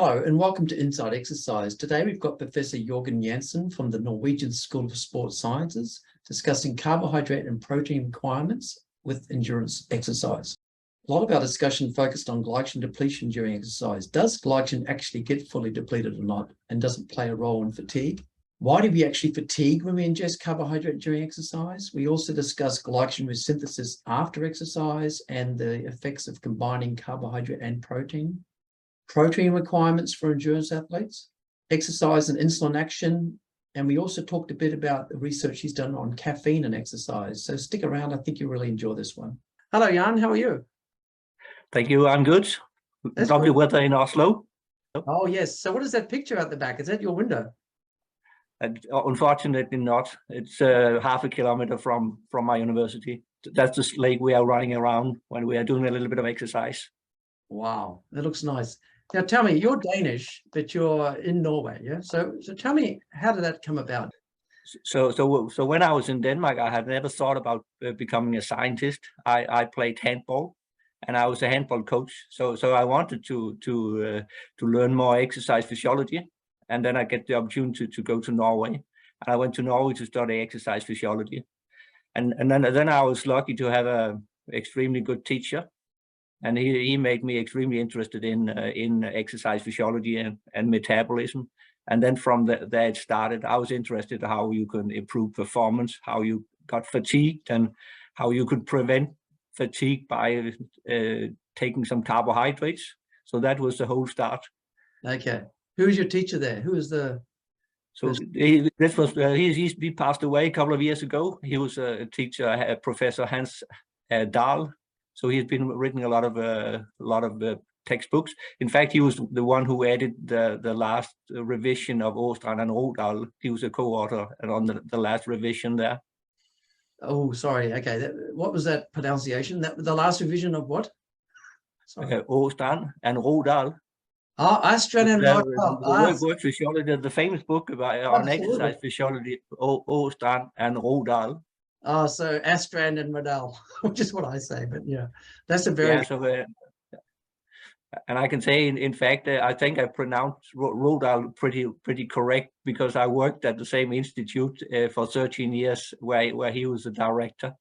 Hello and welcome to Inside Exercise. Today we've got Professor Jørgen Jensen from the Norwegian School of Sports Sciences discussing carbohydrate and protein requirements with endurance exercise. A lot of our discussion focused on glycogen depletion during exercise. Does glycogen actually get fully depleted or not? And does it play a role in fatigue? Why do we actually fatigue when we ingest carbohydrate during exercise? We also discuss glycogen resynthesis after exercise and the effects of combining carbohydrate and protein requirements for endurance athletes, exercise and insulin action, and we also talked a bit about the research he's done on caffeine and exercise. So stick around, I think you'll really enjoy this one. Hello, Jan, how are you? Thank you, I'm good. Lovely weather in Oslo. Oh, yes. So what is that picture at the back? Is that your window? Unfortunately not. It's half a kilometer from my university. That's the lake we are running around when we are doing a little bit of exercise. Wow, that looks nice. Now tell me, you're Danish, but you're in Norway, yeah? So tell me, how did that come about? So when I was in Denmark, I had never thought about becoming a scientist. I played handball, and I was a handball coach. So I wanted to learn more exercise physiology, and then I get the opportunity to go to Norway. And I went to Norway to study exercise physiology, and then I was lucky to have a extremely good teacher. And he made me extremely interested in exercise physiology and metabolism. And then from there it started. I was interested in how you can improve performance, how you got fatigued, and how you could prevent fatigue by taking some carbohydrates. So that was the whole start. Okay. Who was your teacher there? Who was the... So he passed away a couple of years ago. He was a teacher, Professor Hans Dahl. So he's been written a lot of textbooks. In fact, he was the one who added the last revision of Åstrand and Rodal. He was a co-author on the last revision there. Oh, sorry. Okay, what was that pronunciation? The last revision of what? Åstrand and Rodal. Oh, Åstrand and Rodal. Work physiology, the famous book on exercise physiology, Åstrand and Rodal. Oh, so Åstrand and Rodal, which is what I say, but yeah, that's a very... Yeah, and I can say, in fact, I think I pronounced Rodal pretty correct, because I worked at the same institute for 13 years where he was the director.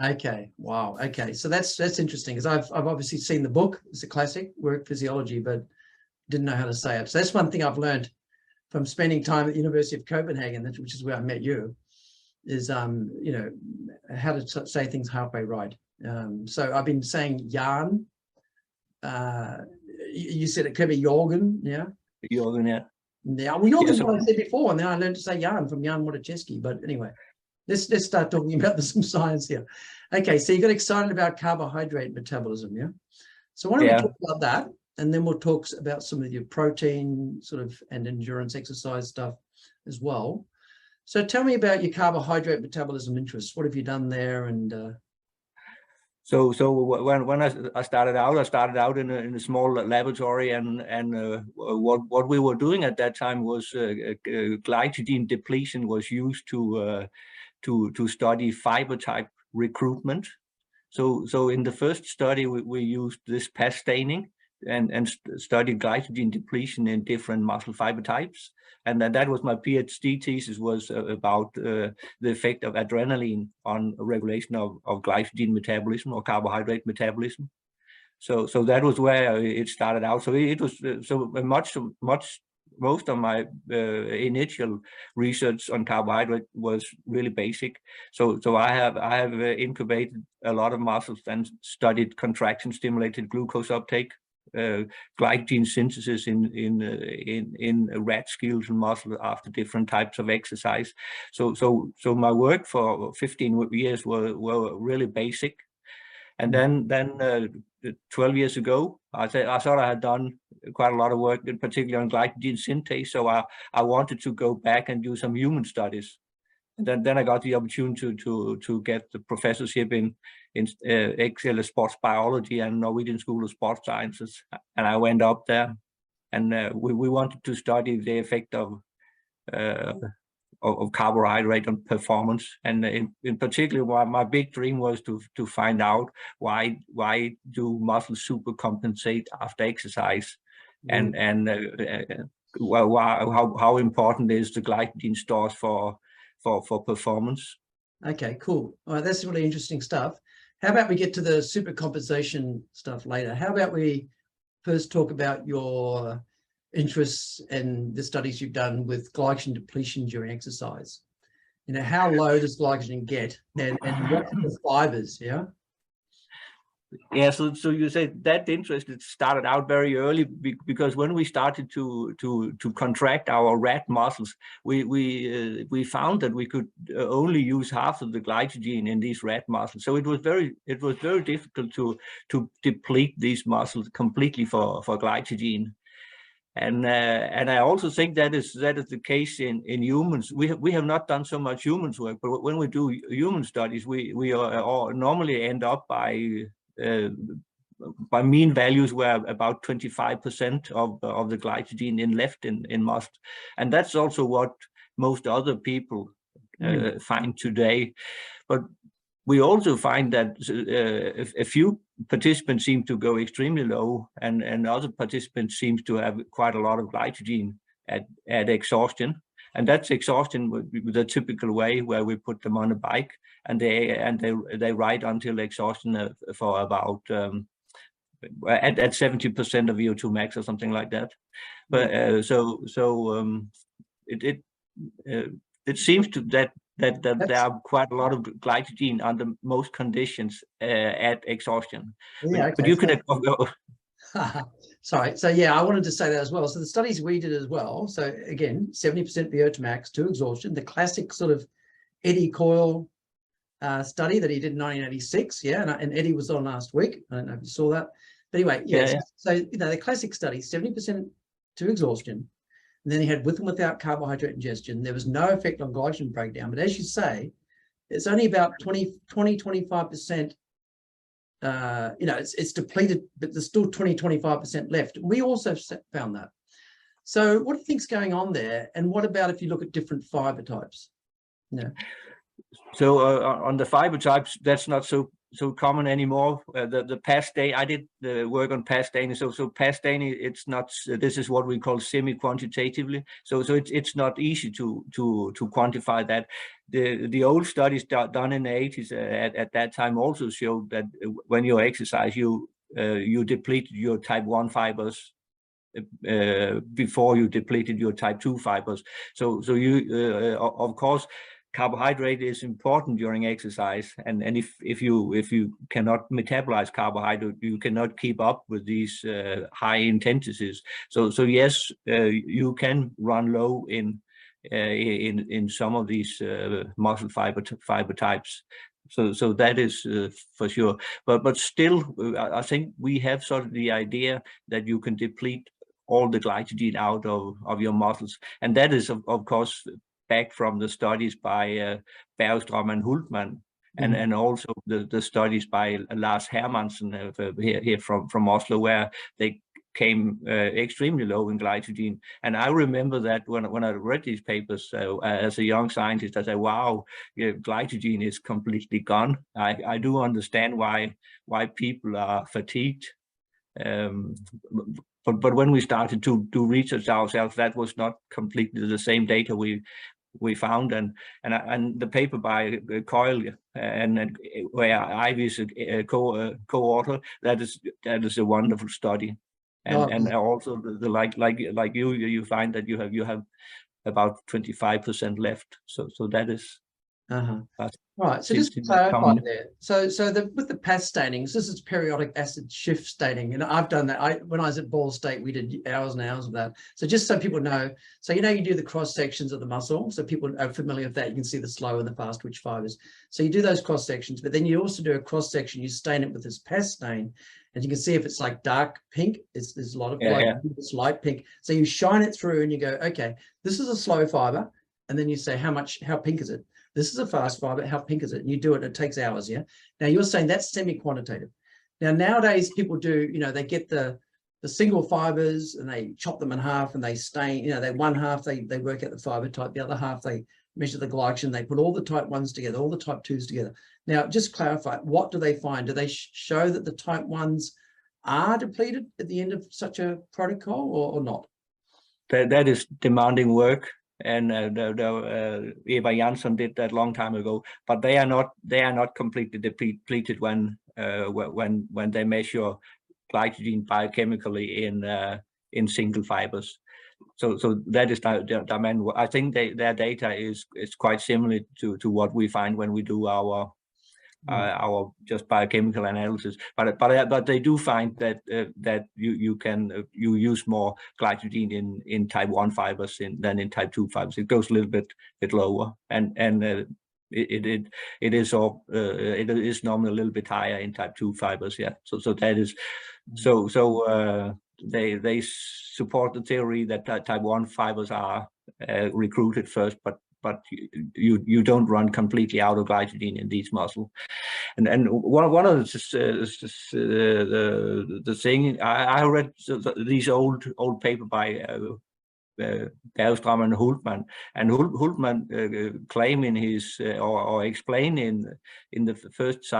Okay, wow. Okay, so that's interesting, because I've obviously seen the book. It's a classic, Work Physiology, but didn't know how to say it. So that's one thing I've learned from spending time at the University of Copenhagen, which is where I met you, is you know, how to say things halfway right. So I've been saying Jan. You said it could be Jørgen, yeah? Jørgen, yeah. Yeah, well, Jørgen's what I said before, and then I learned to say Jan from Jan Wojciechowski. But anyway, let's start talking about some science here. Okay, so you got excited about carbohydrate metabolism, yeah? So why don't we talk about that, and then we'll talk about some of your protein sort of and endurance exercise stuff as well. So tell me about your carbohydrate metabolism interests. What have you done there? And so when I started out in a small laboratory, and what we were doing at that time was glycogen depletion was used to study fiber type recruitment. So in the first study we used this PAS staining and studied glycogen depletion in different muscle fiber types. And that was my PhD thesis, was about the effect of adrenaline on regulation of glycogen metabolism or carbohydrate metabolism. So that was where it started out. So it was most of my initial research on carbohydrate was really basic. So I have incubated a lot of muscles and studied contraction stimulated glucose uptake, glycogen synthesis in rat skeletal muscle after different types of exercise. So my work for 15 years were really basic. And then 12 years ago, I thought I had done quite a lot of work, in particular on glycogen synthase. So I wanted to go back and do some human studies. And then I got the opportunity to get the professorship in XL sports biology and Norwegian School of Sports Sciences, and I went up there, and we wanted to study the effect of carbohydrate on performance, and in particular, my big dream was to find out why do muscles supercompensate after exercise, and well, how important is the glycogen stores for performance. Okay, cool. All right, that's really interesting stuff. How about we get to the supercompensation stuff later? How about we first talk about your interests and the studies you've done with glycogen depletion during exercise? You know, how low does glycogen get, and what's the fibers? Yeah. Yeah, so you said that interest, it started out very early because when we started to contract our rat muscles, we found that we could only use half of the glycogen in these rat muscles. So it was very difficult to deplete these muscles completely for glycogen. And I also think that is the case in humans. We have not done so much humans work, but when we do human studies, we normally end up by mean values where about 25% of the glycogen left in muscle, and that's also what most other people find today. But we also find that a few participants seem to go extremely low, and other participants seem to have quite a lot of glycogen at exhaustion. And that's exhaustion with the typical way where we put them on a bike and they ride until exhaustion for about at 70% of VO2 max or something like that. But it seems to that there are quite a lot of glycogen under most conditions at exhaustion. Yeah, okay. But you can sorry. So yeah, I wanted to say that as well. So the studies we did as well. So again, 70% VO2 max to exhaustion, the classic sort of Eddie Coyle study that he did in 1986. Yeah, and Eddie was on last week. I don't know if you saw that. But anyway, yes. Yeah. So you know, the classic study, 70% to exhaustion. And then he had with and without carbohydrate ingestion. There was no effect on glycogen breakdown. But as you say, it's only about 25%. You know, it's depleted, but there's still 25% left. We also found that. So what do you think's going on there? And what about if you look at different fiber types? Yeah. So on the fiber types, that's not so common anymore. The pastane, I did the work on pastane. So pastane, it's not. This is what we call semi-quantitatively. So it's not easy to quantify that. The old studies done in the 80s at that time also showed that when you exercise, you depleted your type 1 fibers before you depleted your type 2 fibers. So you of course, carbohydrate is important during exercise, and if you cannot metabolize carbohydrate, you cannot keep up with these high intensities. So yes, you can run low in some of these muscle fiber types. So that is for sure. But still, I think we have sort of the idea that you can deplete all the glycogen out of your muscles, and that is of course back from the studies by Bergström and Hultmann, and also the studies by Lars Hermansen here from Oslo, where they came extremely low in glycogen. And I remember that when I read these papers as a young scientist, I said, wow, glycogen is completely gone. I do understand why people are fatigued. But when we started to do research ourselves, that was not completely the same data we found, and the paper by Coyle and where Ivy is a co-author, that is a wonderful study, and also the like you find that you have about 25% left, so that is. Right, so just to clarify there, so with the PAS stainings, this is periodic acid shift staining, and I've done that. When I was at Ball State, we did hours and hours of that. So just so people know, so you do the cross sections of the muscle, so people are familiar with that. You can see the slow and the fast twitch fibers. So you do those cross sections, but then you also do a cross section. You stain it with this PAS stain, and you can see if it's like dark pink. There's a lot of it's light pink. So you shine it through, and you go, okay, this is a slow fiber, and then you say how pink is it? This is a fast fiber, how pink is it? And you do it, it takes hours, yeah? Now you're saying that's semi-quantitative. Now nowadays people do, they get the single fibers and they chop them in half and they stain, they one half, they work out the fiber type, the other half they measure the glycogen, they put all the type 1s together, all the type 2s together. Now just clarify, what do they find? Do they show that the type 1s are depleted at the end of such a protocol, or not? That is demanding work, and Eva Jansson did that long time ago. But they are not completely depleted when they measure glycogen biochemically in single fibers. So that is the I think their data is quite similar to what we find when we do our just biochemical analysis, but they do find that that you use more glycogen in type 1 fibers than in type 2 fibers. It goes a little bit lower, and it is normally a little bit higher in type 2 fibers. Yeah, so that is they support the theory that type 1 fibers are recruited first, but you don't run completely out of glycogen in these muscles. And one of the thing I read these old paper by Bergstrom and Hultman, and Hultman claim in his or explain in the first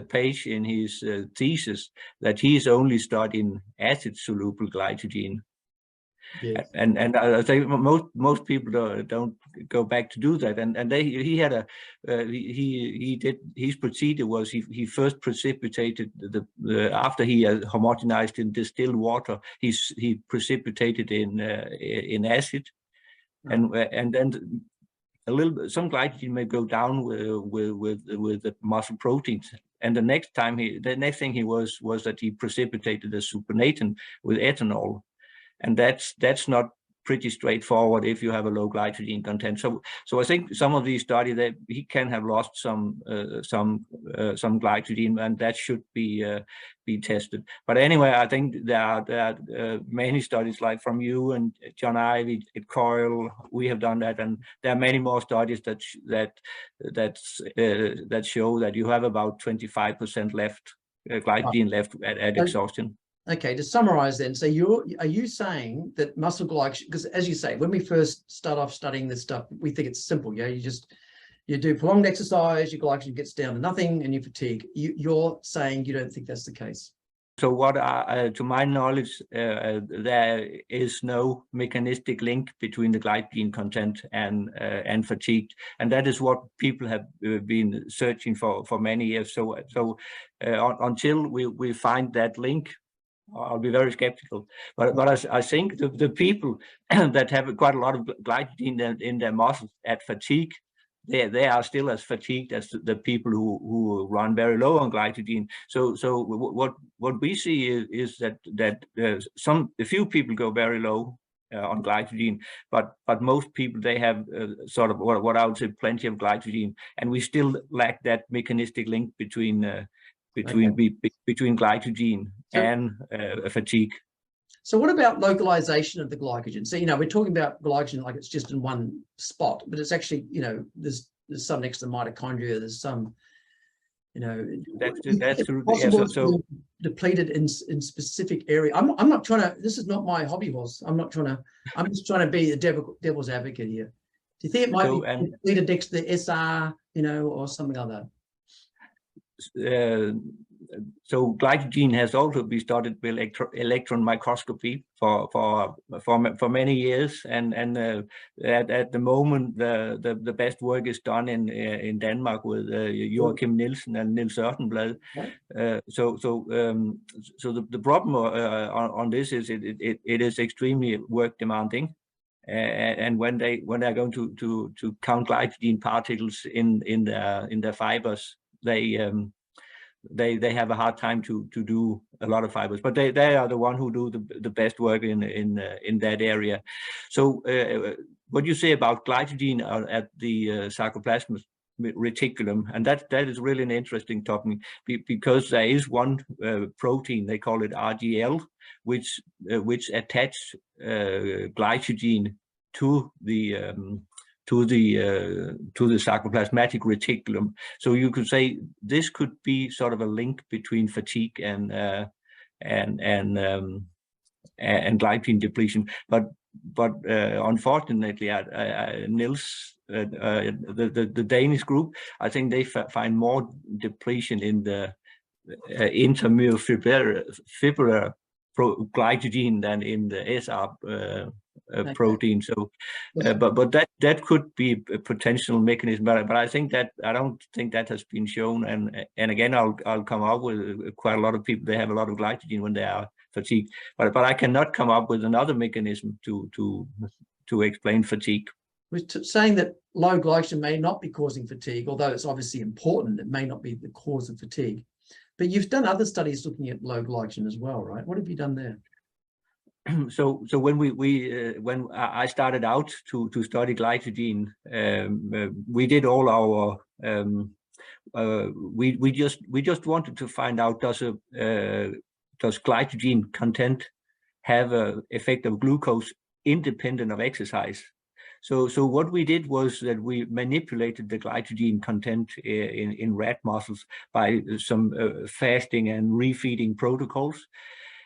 page in his thesis that he is only studying acid soluble glycogen. Yes. And I think most people don't go back to do that. And he had his procedure was he first precipitated after he homogenized in distilled water, he precipitated in acid, and then a little some glycogen may go down with the muscle proteins. And the next thing he was that he precipitated a supernatant with ethanol. And that's not pretty straightforward if you have a low glycogen content. So I think some of these studies that he can have lost some glycogen, and that should be tested. But anyway, I think there are many studies like from you and John Ivey at Coyle. We have done that, and there are many more studies that show that you have about 25% left glycogen left at exhaustion. Okay, to summarize then, so are you saying that muscle glycogen, because as you say, when we first start off studying this stuff, we think it's simple. Yeah, you do prolonged exercise, your glycogen gets down to nothing, and you fatigue. You're saying you don't think that's the case. So to my knowledge, there is no mechanistic link between the glycogen content and fatigue, and that is what people have been searching for many years. So until we find that link, I'll be very skeptical. But I think the people that have quite a lot of glycogen in their muscles at fatigue, they are still as fatigued as the people who run very low on glycogen. So what we see is that a few people go very low on glycogen, but most people, they have sort of what I would say plenty of glycogen, and we still lack that mechanistic link between glycogen and fatigue. So what about localization of the glycogen? So, we're talking about glycogen like it's just in one spot, but it's actually, there's some next to the mitochondria, there's some, that's true. Yeah, so depleted in specific area. I'm not trying to, this is not my hobby horse. I'm just trying to be the devil's advocate here. Do you think it might be depleted next to the SR, or something like that? So glycogen has also been studied with electron microscopy for many years, and at the moment the best work is done in Denmark with Joachim Nielsen and Niels Ørtenblad. So the problem on this is it is extremely work demanding. And when they're going to count glycogen particles in their fibers, they have a hard time to do a lot of fibers, but they are the one who do the best work in that area. So what you say about glycogen at the sarcoplasmic reticulum, and that is really an interesting topic, because there is one protein, they call it RGL, which attach glycogen to the sarcoplasmatic reticulum. So you could say this could be sort of a link between fatigue and glycogen depletion. But unfortunately, Niels, the Danish group, I think they find more depletion in the intermyofibrillar glycogen than in the SR protein. So, but that could be a potential mechanism. But I think that I don't think that has been shown. And again, I'll come up with quite a lot of people. They have a lot of glycogen when they are fatigued. But I cannot come up with another mechanism to explain fatigue. We're saying that low glycogen may not be causing fatigue, although it's obviously important. It may not be the cause of fatigue. But you've done other studies looking at low glycogen as well, right? What have you done there? So when when I started out to study glycogen, we did all our we just wanted to find out, does glycogen content have an effect of glucose independent of exercise? So what we did was that we manipulated the glycogen content in rat muscles by some fasting and refeeding protocols.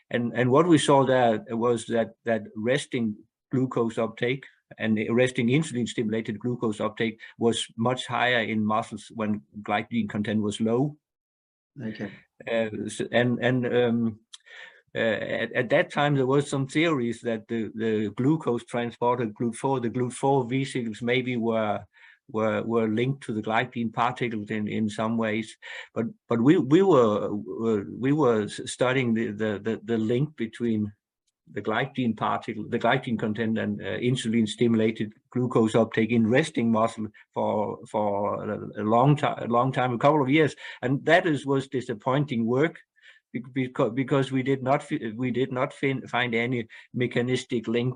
And what we saw there was that resting glucose uptake and resting insulin stimulated glucose uptake was much higher in muscles when glycogen content was low. Okay. At that time, there was some theories that the glucose transporter GLUT4, the GLUT4 vesicles maybe were linked to the glycogen particles in some ways, but we were studying the link between the glycogen particle, the glycogen content, and insulin stimulated glucose uptake in resting muscle for a long time, a couple of years, and that was disappointing work. Because we did not find any mechanistic link.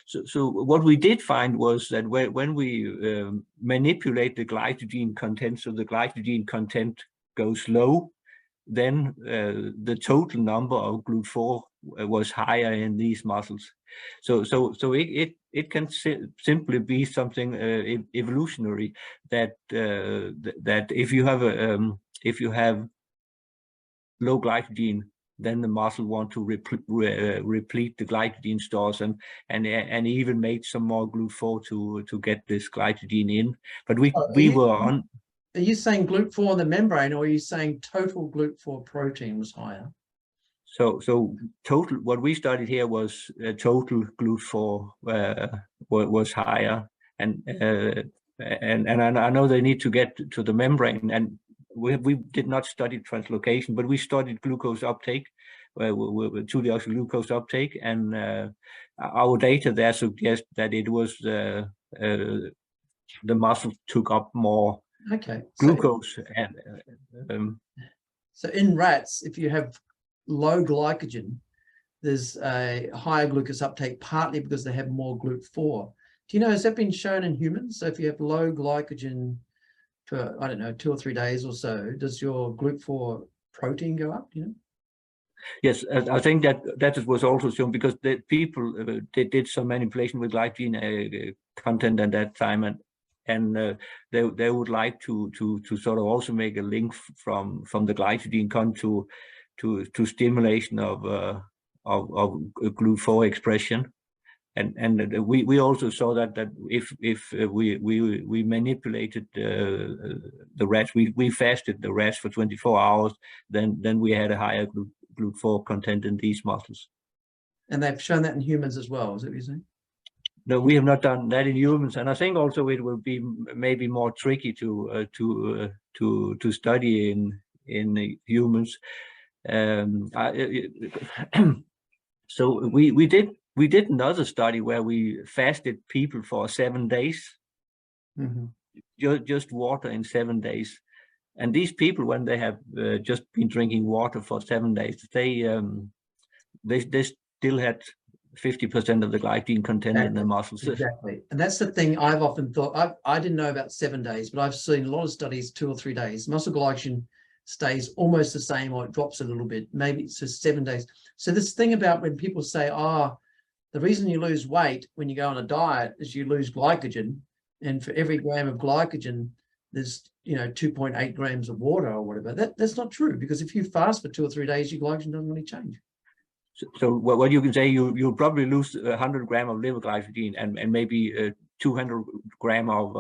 So what we did find was that when we manipulate the glycogen content, so the glycogen content goes low, then the total number of GLUT4 was higher in these muscles. So it can simply be something evolutionary, that if you have low glycogen, then the muscle want to replete the glycogen stores and even make some more GLUT4 to get this glycogen in. But we were on. Are you saying GLUT4 in the membrane, or are you saying total GLUT4 protein was higher? So total, what we studied here was total GLUT4 was higher, and I know they need to get to the membrane, and we did not study translocation, but we studied glucose uptake, to the glucose uptake, and our data there suggests that it was the muscle took up more glucose. So in rats, if you have low glycogen, there's a higher glucose uptake, partly because they have more GLUT4. Do you know, has that been shown in humans? So if you have low glycogen for, I don't know, 2 or 3 days or so, does your GLUT4 protein go up, you know? Yes, I think that was also shown, because the people they did some manipulation with glycogen content at that time, and they would like to sort of also make a link from the glycogen content to stimulation of GLUT4 expression. And we also saw that if we manipulated the rats, we fasted the rats for 24 hours, then we had a higher GLUT4 content in these muscles. And they've shown that in humans as well, is that what you're saying? No, we have not done that in humans, and I think also it will be maybe more tricky to study in humans. So we did another study where we fasted people for 7 days, just water in 7 days, and these people, when they have just been drinking water for 7 days, they still had 50% of the glycogen content in their muscles. Exactly, and that's the thing I've often thought. I didn't know about 7 days, but I've seen a lot of studies 2 or 3 days. Muscle glycogen stays almost the same, or it drops a little bit. Maybe it's just 7 days. So this thing about when people say, the reason you lose weight when you go on a diet is you lose glycogen, and for every gram of glycogen, there's 2.8 grams of water or whatever. That's not true, because if you fast for 2 or 3 days, your glycogen doesn't really change. So what you can say, you'll probably lose 100 grams of liver glycogen and maybe 200 gram of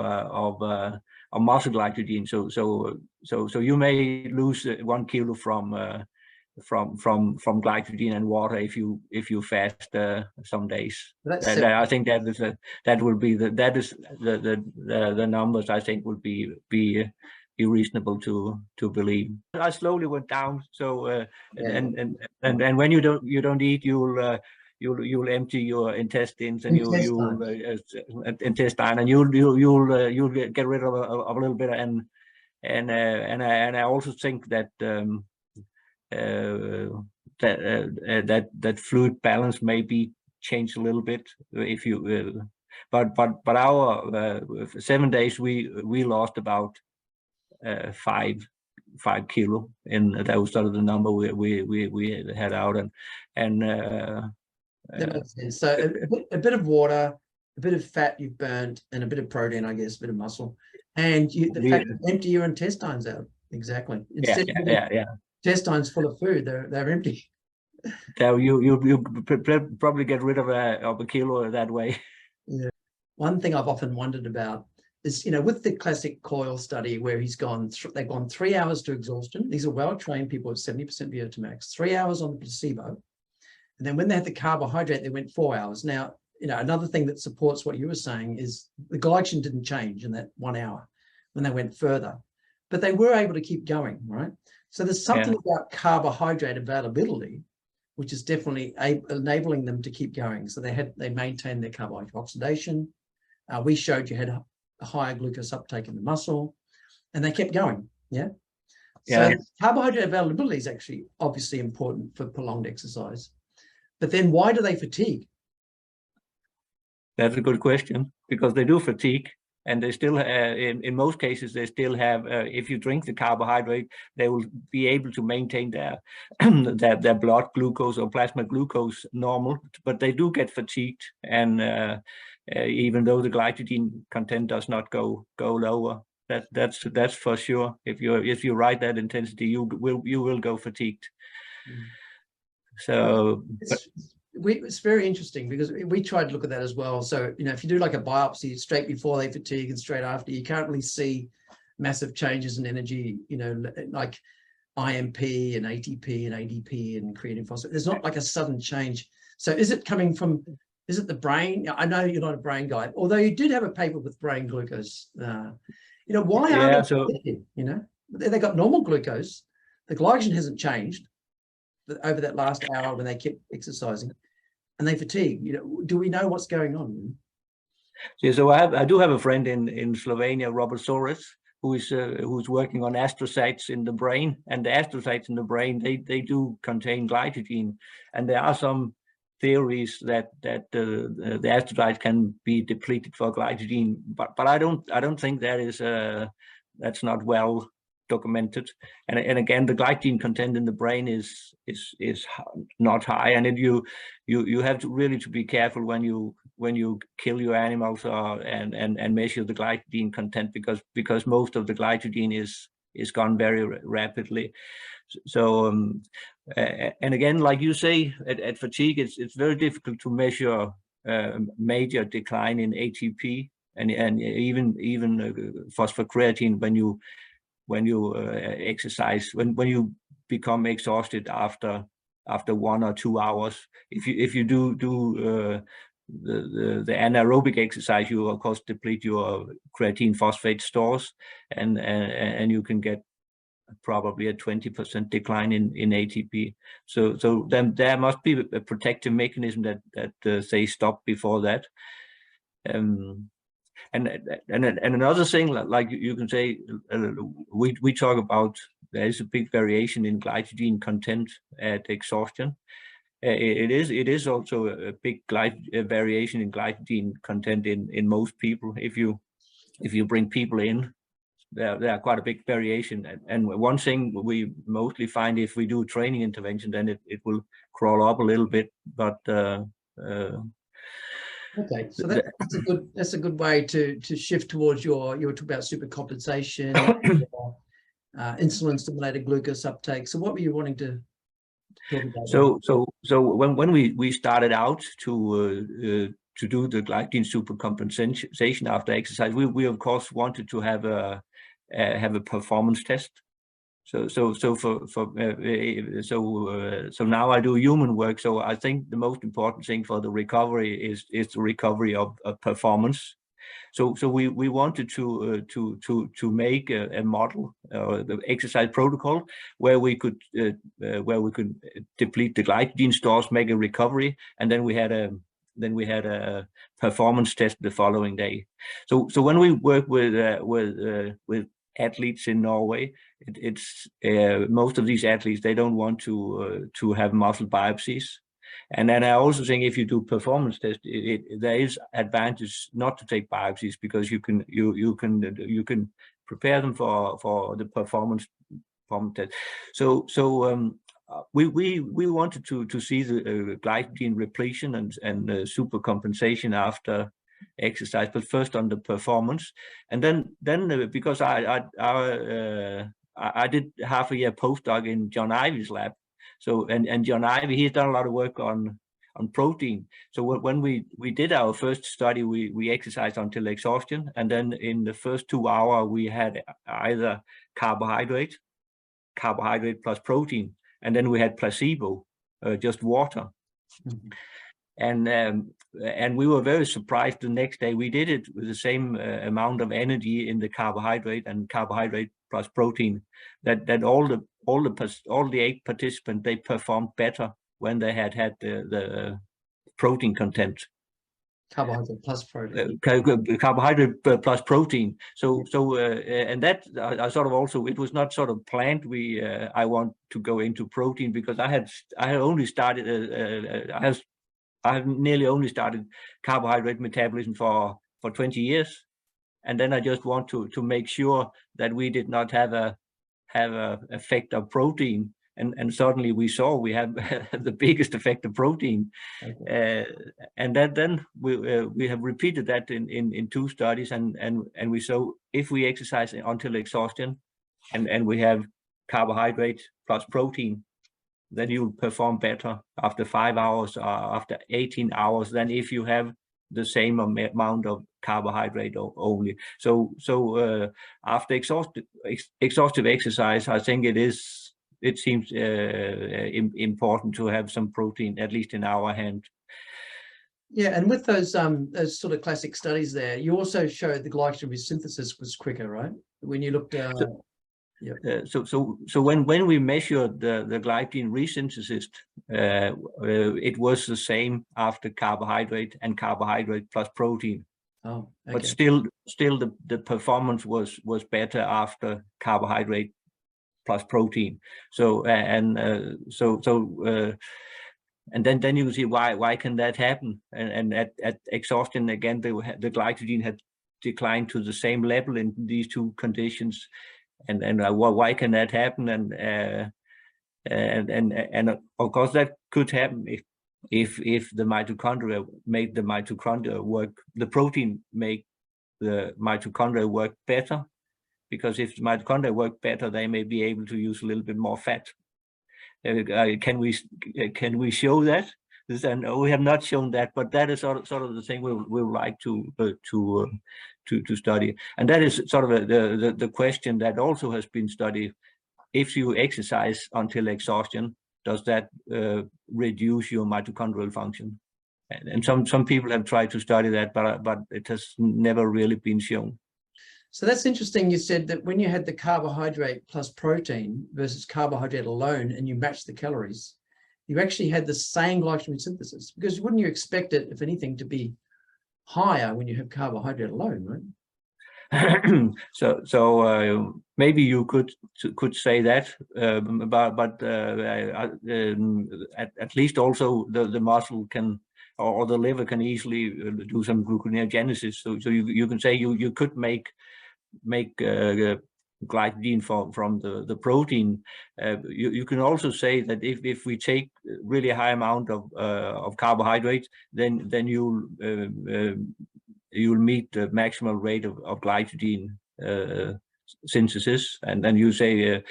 muscle glycogen. So you may lose 1 kilo from glycogen and water if you fast some days. I think that will be the numbers I think would be reasonable to believe. I slowly went down. So and when you don't eat, you'll empty your intestines and you'll get rid of a little bit, and I also think that that fluid balance may be changed a little bit if you but our 7 days we lost about 5 kilo, and that was sort of the number we had out, and that makes sense. So a bit of water, a bit of fat you've burnt, and a bit of protein, I guess, a bit of muscle, and the fact you empty your intestines out. Exactly. Instead of intestines full of food, they're empty. So you probably get rid of a kilo that way. Yeah. One thing I've often wondered about is, with the classic coil study where they've gone 3 hours to exhaustion. These are well-trained people at 70% VO2 max, 3 hours on the placebo. And then when they had the carbohydrate, they went 4 hours. Now, another thing that supports what you were saying is the glycogen didn't change in that 1 hour when they went further, but they were able to keep going, right? So there's something about carbohydrate availability, which is definitely enabling them to keep going. So they maintained their carbohydrate oxidation. We showed you had a higher glucose uptake in the muscle, and they kept going. So carbohydrate availability is actually obviously important for prolonged exercise. But then why do they fatigue? That's a good question, because they do fatigue, and they still in most cases they still have if you drink the carbohydrate, they will be able to maintain their their blood glucose or plasma glucose normal, but they do get fatigued, and even though the glycogen content does not go lower, that's for sure. If you ride that intensity, you will go fatigued. So it's very interesting, because we tried to look at that as well. So if you do like a biopsy straight before they fatigue and straight after, you can't really see massive changes in energy, like IMP and ATP and ADP and creatine phosphate. There's not like a sudden change. So is it the brain? I know you're not a brain guy, although you did have a paper with brain glucose. Why aren't they? They got normal glucose. The glycogen hasn't changed over that last hour when they kept exercising, and they fatigue. Do we know what's going on? Yeah, so I do have a friend in Slovenia, Robert Soros, who's working on astrocytes in the brain, and the astrocytes in the brain they do contain glycogen, and there are some theories that the astrocytes can be depleted for glycogen, but I don't think that's not well documented, and again, the glycogen content in the brain is not high, and you have to really be careful when you kill your animals and measure the glycogen content, because most of the glycogen is gone very rapidly. So and again, like you say, at fatigue, it's very difficult to measure major decline in ATP and even phosphocreatine when you exercise, when you become exhausted after 1 or 2 hours. If you do the anaerobic exercise, you of course deplete your creatine phosphate stores, and you can get probably a 20% decline in ATP. So then there must be a protective mechanism that say stop before that. And another thing, like you can say, we talk about there is a big variation in glycogen content at exhaustion. It is also a big variation in glycogen content in most people. If you bring people in, there are quite a big variation. And one thing we mostly find, if we do training intervention, then it will crawl up a little bit, but okay, so that's a good way to shift towards you were talking about supercompensation, insulin stimulated glucose uptake. So what were you wanting to talk about? So when we started out to do the glycogen supercompensation after exercise, we of course wanted to have a performance test. So now I do human work. So I think the most important thing for the recovery is the recovery of performance. So we wanted to make a model, the exercise protocol, where we could deplete the glycogen stores, make a recovery, and then we had a performance test the following day. So when we work with athletes in Norway, it's most of these athletes, they don't want to have muscle biopsies. And then I also think if you do performance test, there is advantage not to take biopsies, because you can prepare them for the performance test. So we wanted to see the glycogen repletion and supercompensation after exercise, but first on the performance. And then because I did half a year postdoc in John Ivy's lab. So and John Ivy, he's done a lot of work on protein. So when we did our first study, we exercised until exhaustion, and then in the first 2 hours we had either carbohydrate plus protein, and then we had placebo, just water. Mm-hmm. And we were very surprised the next day. We did it with the same amount of energy in the carbohydrate and carbohydrate plus protein, that all the 8 participants, they performed better when they had the protein content. Carbohydrate plus protein. Carbohydrate plus protein. So and that I sort of also, it was not sort of planned. I want to go into protein because I had only started I have nearly only started carbohydrate metabolism for 20 years, and then I just want to make sure that we did not have a effect of protein, and suddenly we saw we have the biggest effect of protein. Okay. And then we have repeated that in 2 studies, and we saw if we exercise until exhaustion and we have carbohydrate plus protein, then you'll perform better after 5 hours or after 18 hours than if you have the same amount of carbohydrate only. So after exhaustive exercise, I think it seems important to have some protein, at least in our hand. Yeah, and with those sort of classic studies there, you also showed the glycogen resynthesis was quicker, right? When you looked yeah. So when we measured the glycogen resynthesis, it was the same after carbohydrate and carbohydrate plus protein. Oh, okay. But still the performance was better after carbohydrate plus protein. So and then you see why can that happen? And at exhaustion again, the glycogen had declined to the same level in these 2 conditions. And why can that happen? And of course that could happen if the mitochondria make the mitochondria work, the protein make the mitochondria work better, because if the mitochondria work better, they may be able to use a little bit more fat. Can we show that? And we have not shown that, but that is sort of the thing we would like to study, and that is sort of the question that also has been studied. If you exercise until exhaustion, does that reduce your mitochondrial function? And some people have tried to study that, but it has never really been shown. So that's interesting. You said that when you had the carbohydrate plus protein versus carbohydrate alone, and you matched the calories, you actually had the same glycogen synthesis, because wouldn't you expect it, if anything, to be higher when you have carbohydrate alone, right? So maybe you could say that, but at least also the muscle can, or the liver can easily do some gluconeogenesis. So you can say you could make glycogen from the protein. You can also say that if we take really high amount of carbohydrates, then you'll meet the maximal rate of glycogen synthesis. And then you say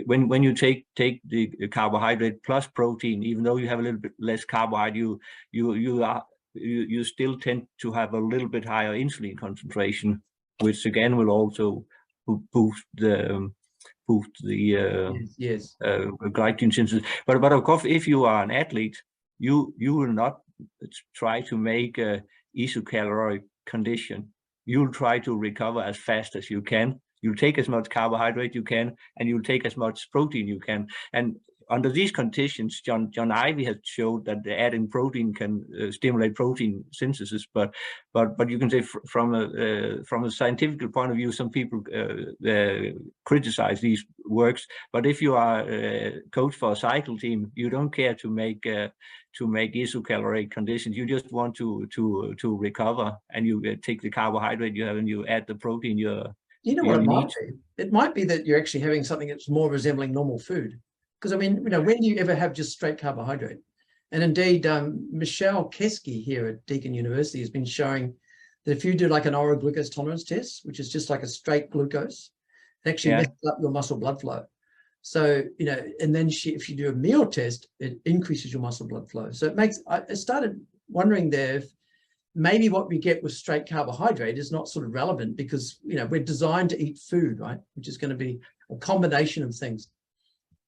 when you take the carbohydrate plus protein, even though you have a little bit less carbohydrate, you you still tend to have a little bit higher insulin concentration, which again will also boost the yes. glycogen synthesis. But of course, if you are an athlete, you will not try to make a isocaloric condition. You'll try to recover as fast as you can. You'll take as much carbohydrate you can, and you'll take as much protein you can. And under these conditions, John Ivey has showed that adding protein can stimulate protein synthesis. But you can say from a scientific point of view, some people criticize these works. But if you are a coach for a cycle team, you don't care to make isocaloric conditions. You just want to recover, and you take the carbohydrate you have and you add the protein you know what it might be? It might be that you're actually having something that's more resembling normal food. Because I mean, when do you ever have just straight carbohydrate? And indeed, Michelle Keski here at Deakin University has been showing that if you do like an oral glucose tolerance test, which is just like a straight glucose, it actually messes up your muscle blood flow. So, and then if you do a meal test, it increases your muscle blood flow. So I started wondering there if maybe what we get with straight carbohydrate is not sort of relevant, because, we're designed to eat food, right? Which is going to be a combination of things.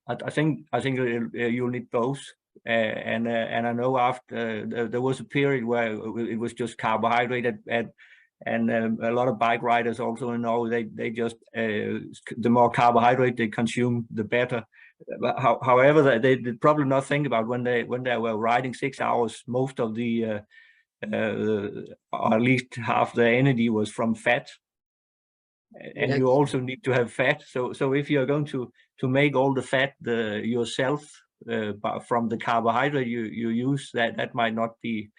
I think you'll need both. And I know after there was a period where it was just carbohydrate, and a lot of bike riders also in Norway, they just the more carbohydrate they consume, the better. However, they did probably not think about when they were riding 6 hours, most of the or at least half the energy was from fat. And you also need to have fat. So if you're going to make all the fat yourself from the carbohydrate you use, that might not be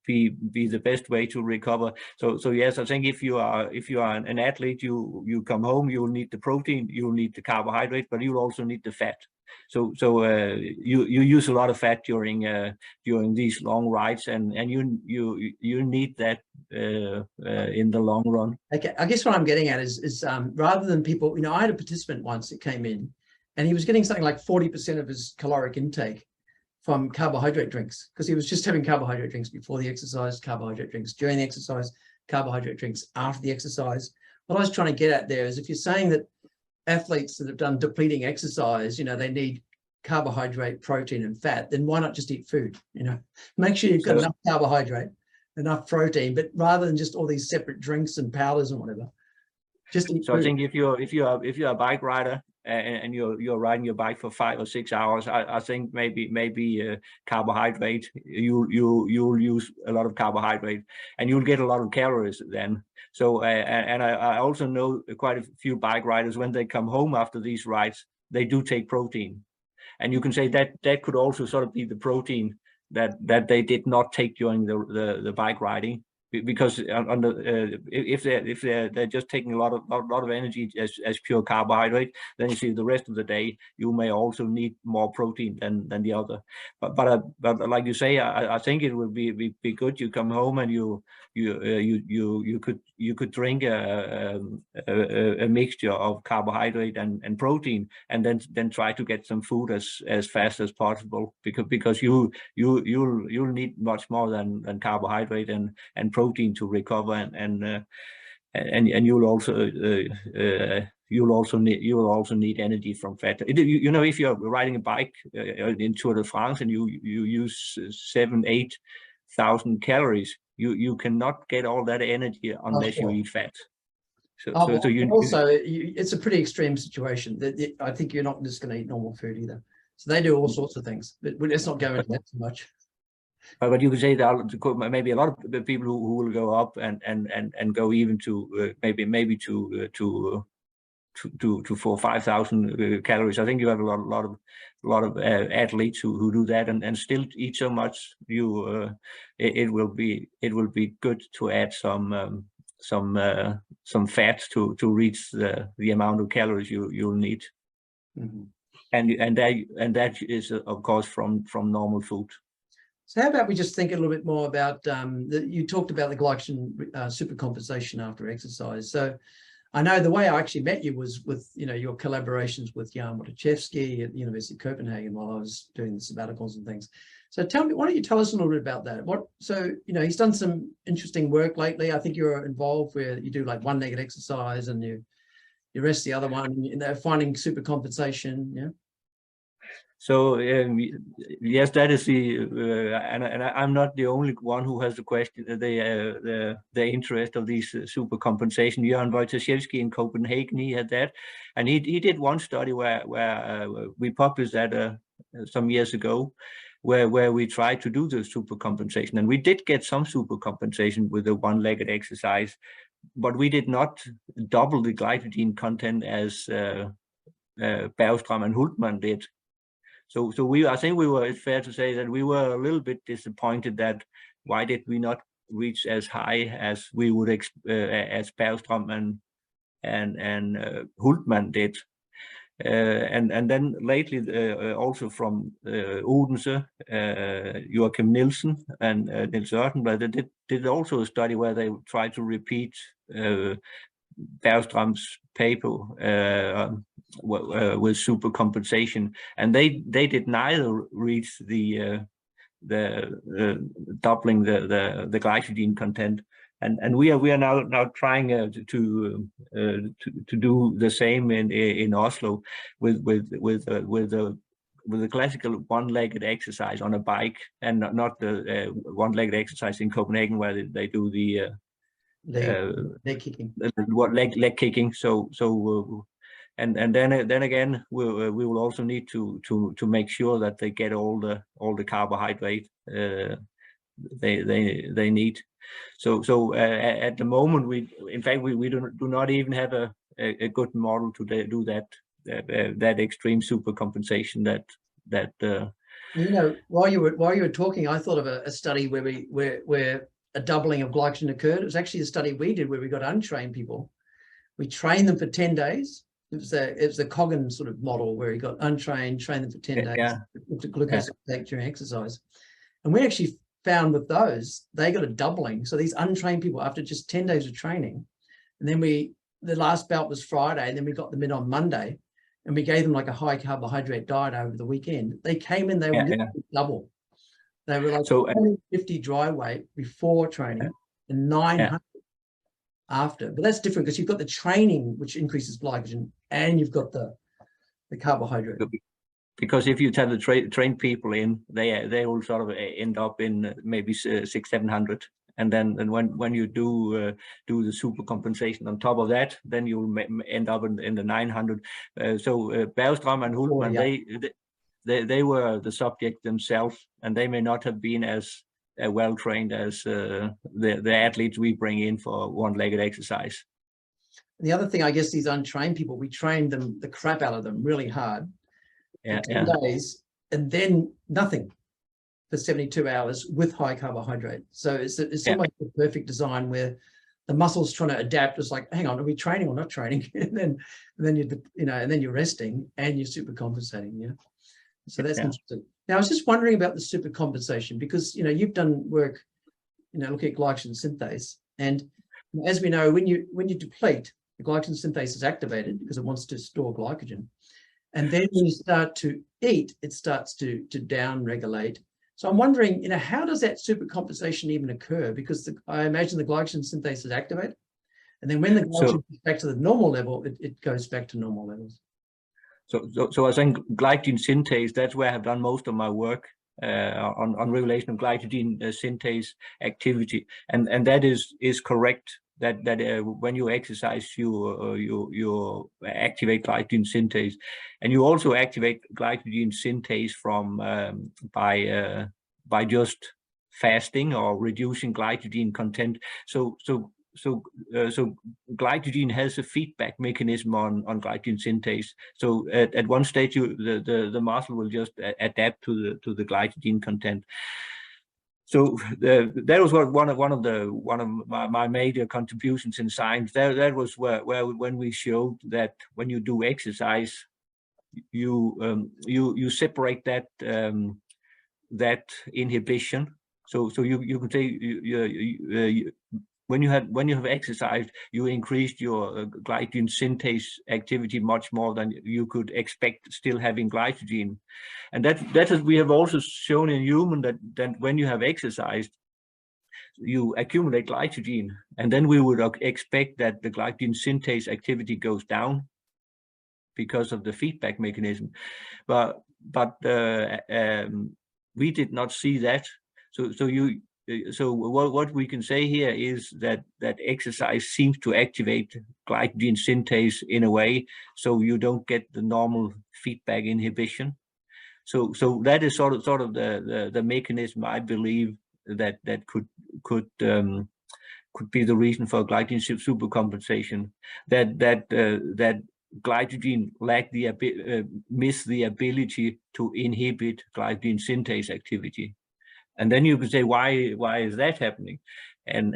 the best way to recover. So yes, I think if you are an athlete, you come home, you'll need the protein, you'll need the carbohydrate, but you'll also need the fat. So you use a lot of fat during these long rides, and you need that in the long run. Okay, I guess what I'm getting at is rather than people, I had a participant once that came in, and he was getting something like 40% of his caloric intake from carbohydrate drinks, because he was just having carbohydrate drinks before the exercise, carbohydrate drinks during the exercise, carbohydrate drinks after the exercise. What I was trying to get at there is, if you're saying that athletes that have done depleting exercise, they need carbohydrate, protein, and fat, then why not just eat food? Make sure you've got enough carbohydrate, enough protein, but rather than just all these separate drinks and powders and whatever, just eat food. I think if you're a bike rider and you're riding your bike for 5 or 6 hours, I think maybe carbohydrate, you'll use a lot of carbohydrate, and you'll get a lot of calories then. So and I also know quite a few bike riders, when they come home after these rides, they do take protein, and you can say that could also sort of be the protein that they did not take during the bike riding. Because if they're just taking a lot of energy as pure carbohydrate, then you see the rest of the day you may also need more protein than the other. But like you say, I think it would be good. You come home and you could drink a mixture of carbohydrate and protein, and then try to get some food as fast as possible, because you'll need much more than carbohydrate and protein to recover, and you'll also need energy from fat. If you're riding a bike in Tour de France and you use 7,000-8,000 calories, you cannot get all that energy unless you eat fat. It's a pretty extreme situation. That I think you're not just going to eat normal food either. So they do all sorts of things, but let's not go into that too much. But you could say that maybe a lot of the people who will go up and go even to maybe to 4,000 or 5,000 calories. I think you have a lot of athletes who do that and still eat so much. It will be good to add some fat to reach the amount of calories you'll need. Mm-hmm. And that is of course from normal food. So how about we just think a little bit more about you talked about the glycogen supercompensation after exercise. So I know the way I actually met you was with your collaborations with Jan Wojciechowski at the University of Copenhagen while I was doing the sabbaticals and things. So tell me, why don't you tell us a little bit about that? So, he's done some interesting work lately. I think you're involved where you do like one-legged exercise and you rest the other one, and they're finding supercompensation. Yeah. So yes, that is the and I'm not the only one who has the question, the interest of these supercompensation. Jørgen Jensen in Copenhagen, he had that, and he did one study where we published that some years ago, where we tried to do the supercompensation, and we did get some supercompensation with the one-legged exercise, but we did not double the glycogen content as Bergström and Hultmann did. So I think it's fair to say that we were a little bit disappointed that why did we not reach as high as we would as Bergström and Hultmann did. And then lately also from Odense, Joachim Nielsen and Niels Ørtenblad, they did also a study where they tried to repeat Bergström's paper with supercompensation, and they did neither reach the doubling the glycogen content, and we are now trying to do the same in Oslo with the classical one-legged exercise on a bike, and not the one-legged exercise in Copenhagen where they do the leg kicking. Leg kicking. And then again, we will also need to make sure that they get all the carbohydrate they need. So at the moment, we do not even have a good model to do that extreme supercompensation that. While you were talking, I thought of a study where a doubling of glycogen occurred. It was actually a study we did where we got untrained people. We trained them for 10 days. It was the Glycogen sort of model where he got untrained, trained them for 10 days, looked at glucose uptake during exercise. And we actually found with those, they got a doubling. So these untrained people, after just 10 days of training, and then the last bout was Friday, and then we got them in on Monday, and we gave them like a high carbohydrate diet over the weekend. They came in, they were literally double. They were like 50 dry weight before training and 900 after. But that's different because you've got the training, which increases glycogen, and you've got the carbohydrate. Because if you tell the trained people in, they will sort of end up in maybe 600-700, and then when you do the supercompensation on top of that, then you'll end up in the 900. So Bergström and Hultmann, they were the subject themselves, and they may not have been as well trained as the athletes we bring in for one-legged exercise. And the other thing, I guess, these untrained people, we trained them the crap out of them really hard for 10 days, and then nothing for 72 hours with high carbohydrate. So it's almost a perfect design where the muscle's trying to adapt. It's like, hang on, are we training or not training? and then you're resting and you're supercompensating. Yeah. So that's interesting. Now, I was just wondering about the supercompensation because, you've done work, looking at glycogen synthase. And as we know, when you deplete, the glycogen synthase is activated because it wants to store glycogen. And then when you start to eat, it starts to down-regulate. So I'm wondering, how does that supercompensation even occur? Because I imagine the glycogen synthase is activated. And then when the glycogen is back to the normal level, it goes back to normal levels. So I think glycogen synthase, that's where I've done most of my work on regulation of glycogen synthase activity, and that is correct. That when you exercise, you activate glycogen synthase, and you also activate glycogen synthase from by just fasting or reducing glycogen content. So glycogen has a feedback mechanism on glycogen synthase. So at one stage, the muscle will just adapt to the glycogen content. So that was one of my major contributions in science. That was where when we showed that when you do exercise, you separate that that inhibition. So you can say when you have exercised, you increased your glycogen synthase activity much more than you could expect still having glycogen. And that is, we have also shown in human that when you have exercised, you accumulate glycogen, and then we would expect that the glycogen synthase activity goes down because of the feedback mechanism, but we did not see that. So what we can say here is that exercise seems to activate glycogen synthase in a way, so you don't get the normal feedback inhibition. So that is sort of the mechanism, I believe, that could be the reason for glycogen supercompensation. That glycogen miss the ability to inhibit glycogen synthase activity. And then you could say, why is that happening? And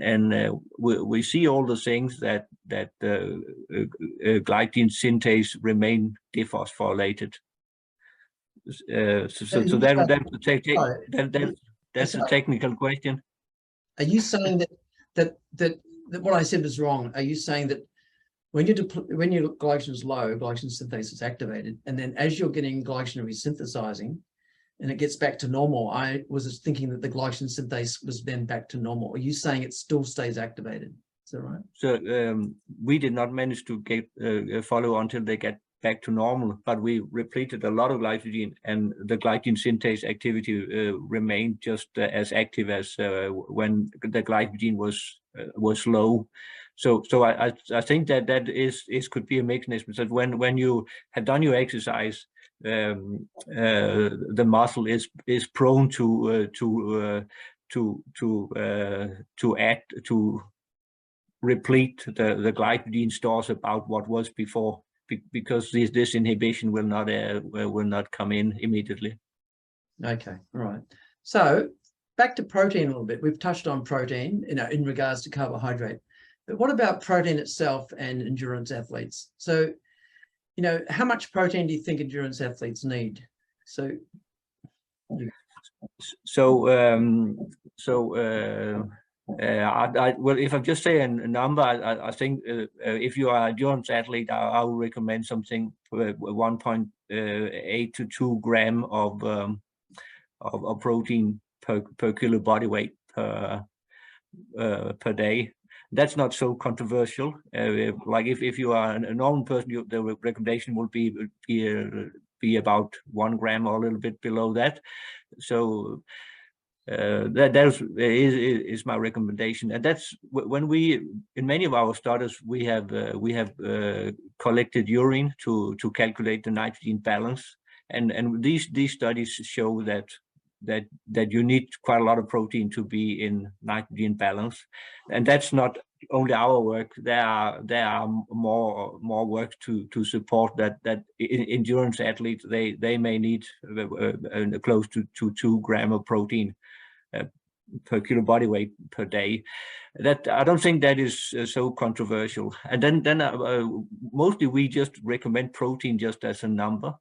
we see all the things that glycogen synthase remain dephosphorylated. So that's a technical question. Are you saying that what I said was wrong? Are you saying that when your glycogen is low, glycogen synthase is activated, and then as you're getting glycogen resynthesizing, and it gets back to normal, I was thinking that the glycogen synthase was then back to normal. Are you saying it still stays activated? Is that right? So we did not manage to get follow until they get back to normal, but we repleted a lot of glycogen, and the glycogen synthase activity remained just as active as when the glycogen was low. So I think that could be a mechanism. So when you have done your exercise, the muscle is prone to replete the glycogen stores about what was before, because this inhibition will not come in immediately. Okay, all right. So back to protein a little bit. We've touched on protein, in regards to carbohydrate, but what about protein itself and endurance athletes? So, how much protein do you think endurance athletes need? Well, if I just say a number, I think if you are an endurance athlete, I would recommend something 1.8 to 2 gram of protein per kilo body weight per day. That's not so controversial. Like if you are a normal person, the recommendation will be about 1 gram or a little bit below that. So that is my recommendation, and that's when in many of our studies we have collected urine to calculate the nitrogen balance, and these studies show that you need quite a lot of protein to be in nitrogen balance. And that's not only our work. There are more work to support that endurance athletes, they may need close to 2 grams of protein per kilo body weight per day. That I don't think that is so controversial. And then mostly we just recommend protein just as a number.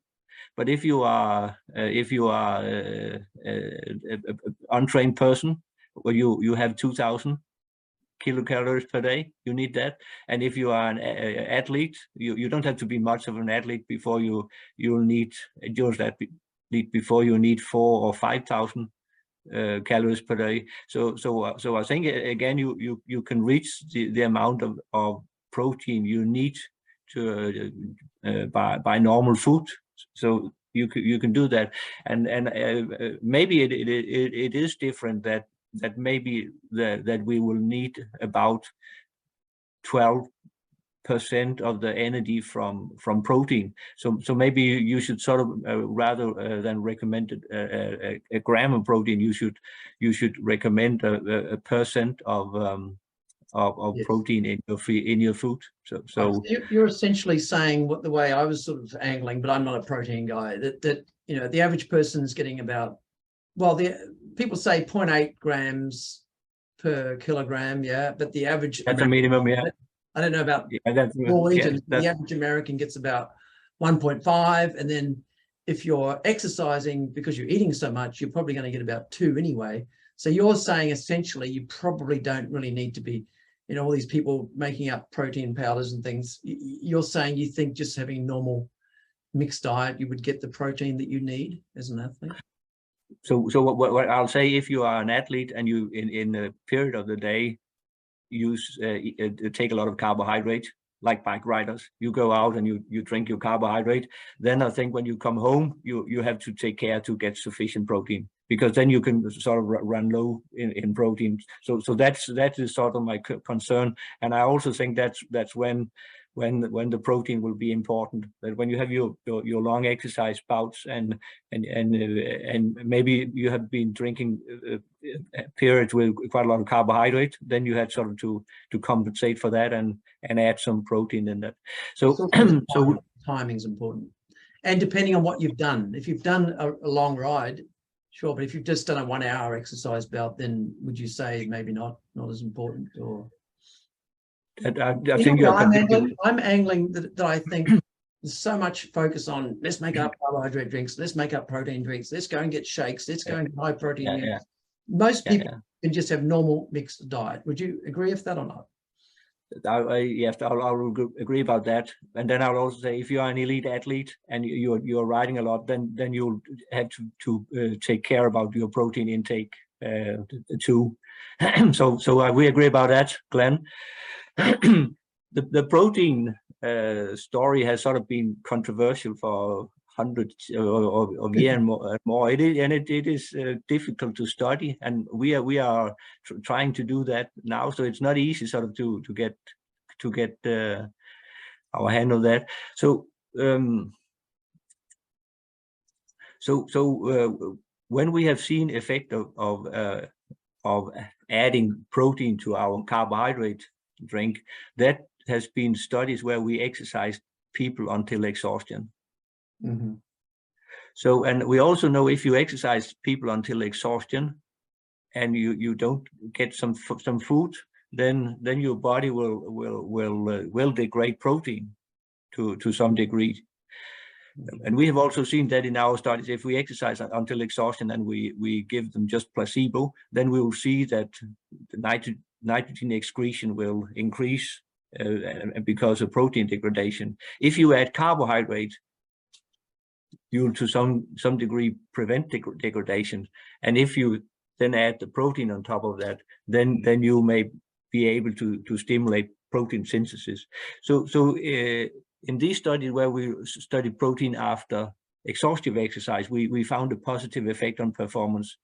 But if you are an untrained person, or you have 2,000 kilocalories per day, you need that. And if you are an athlete, you don't have to be much of an athlete before you'll need endurance athlete before you need 4,000 or 5,000 calories per day. So I think again you can reach the amount of protein you need to by normal food. So you can do that, and maybe it is different that maybe that we will need about 12% of the energy from protein. So maybe you should sort of rather than recommend a gram of protein, you should recommend a percent of yes, protein in your food. So you're essentially saying what the way I was sort of angling, but I'm not a protein guy, that the average person is getting about, well, people say 0.8 grams per kilogram, yeah, but the average, that's a minimum, yeah. I don't know about Norwegian. The average American gets about 1.5, and then if you're exercising because you're eating so much, you're probably going to get about 2 anyway. So you're saying essentially you probably don't really need to be you know, all these people making up protein powders and things. You're saying you think just having normal mixed diet, you would get the protein that you need as an athlete? So what I'll say, if you are an athlete and you in a period of the day use take a lot of carbohydrate, like bike riders, you go out and you drink your carbohydrate, then I think when you come home, you have to take care to get sufficient protein, because then you can sort of run low in protein. So that is sort of my concern. And I also think that's when the protein will be important. That when you have your long exercise bouts and maybe you have been drinking periods with quite a lot of carbohydrate, then you had sort of to compensate for that and add some protein in that. So timing is important, and depending on what you've done. If you've done a long ride, sure, but if you've just done a 1 hour exercise bout, then would you say maybe not as important? Or I think I'm angling that I think there's so much focus on, let's make up carbohydrate drinks, let's make up protein drinks, let's go and get shakes, let's go and get high protein. Most people can just have normal mixed diet. Would you agree with that or not? Yes, I'll agree about that. And then I'll also say, if you are an elite athlete and you're riding a lot, then you'll have to take care about your protein intake too. So we agree about that, Glenn. The protein story has sort of been controversial for hundreds of years and more. It is difficult to study, and we are trying to do that now. So it's not easy sort of to get our hand on that. So when we have seen effect of adding protein to our carbohydrate drink, that has been studies where we exercised people until exhaustion. Mm-hmm. So, and we also know if you exercise people until exhaustion and you don't get some food, then your body will degrade protein to some degree. And we have also seen that in our studies, if we exercise until exhaustion and we give them just placebo, then we will see that the nitrogen excretion will increase because of protein degradation. If you add carbohydrate, you'll to some degree prevent degradation. And if you then add the protein on top of that, then you may be able to stimulate protein synthesis. So in these studies where we studied protein after exhaustive exercise, we found a positive effect on performance.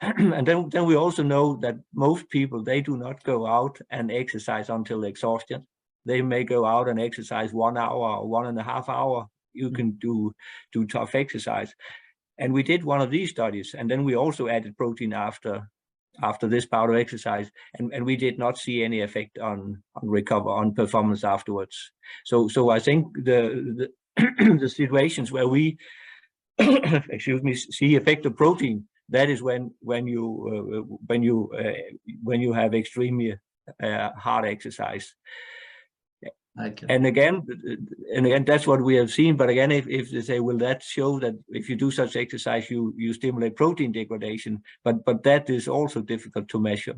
And then we also know that most people, they do not go out and exercise until exhaustion. They may go out and exercise 1 hour or 1.5 hours. You can do tough exercise. And we did one of these studies, and then we also added protein after this bout of exercise, and we did not see any effect on performance afterwards. So I think the the situations where we see effect of protein, that is when you have extremely hard exercise. Okay. And again, that's what we have seen. But again, if they say, will that show that if you do such exercise, you stimulate protein degradation? But that is also difficult to measure.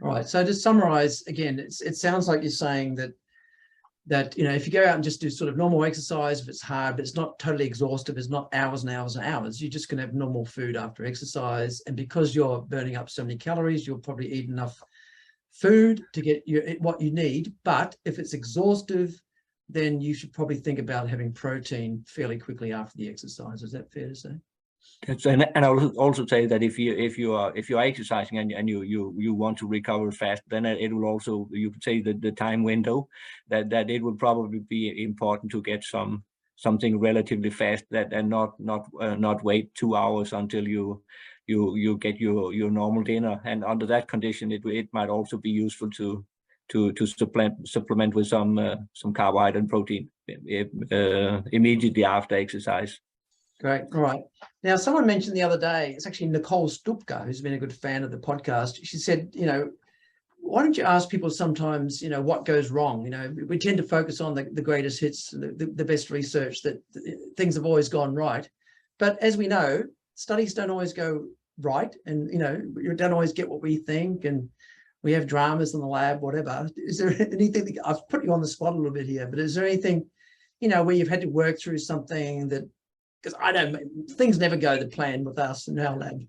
All right. So to summarize, again, it sounds like you're saying that you know, if you go out and just do sort of normal exercise, if it's hard, but it's not totally exhaustive, it's not hours and hours and hours, you're just going to have normal food after exercise. And because you're burning up so many calories, you'll probably eat enough food to get what you need. But if it's exhaustive, then you should probably think about having protein fairly quickly after the exercise. Is that fair to say? And I'll also say that if you are exercising and you want to recover fast, then it will also, you could say that the time window that it will probably be important to get something relatively fast, that and not wait 2 hours until you get your normal dinner. And under that condition, it might also be useful to supplement with some carbohydrate and protein immediately after exercise. Great. All right. Now, someone mentioned the other day, it's actually Nicole Stupka, who's been a good fan of the podcast. She said, you know, why don't you ask people sometimes, you know, what goes wrong? You know, we tend to focus on the greatest hits, the best research, that things have always gone right. But as we know, studies don't always go right. And, you know, you don't always get what we think. And we have dramas in the lab, whatever. Is there anything that, I've put you on the spot a little bit here, but is there anything, you know, where you've had to work through something that, because I know things never go to plan with us in our lab.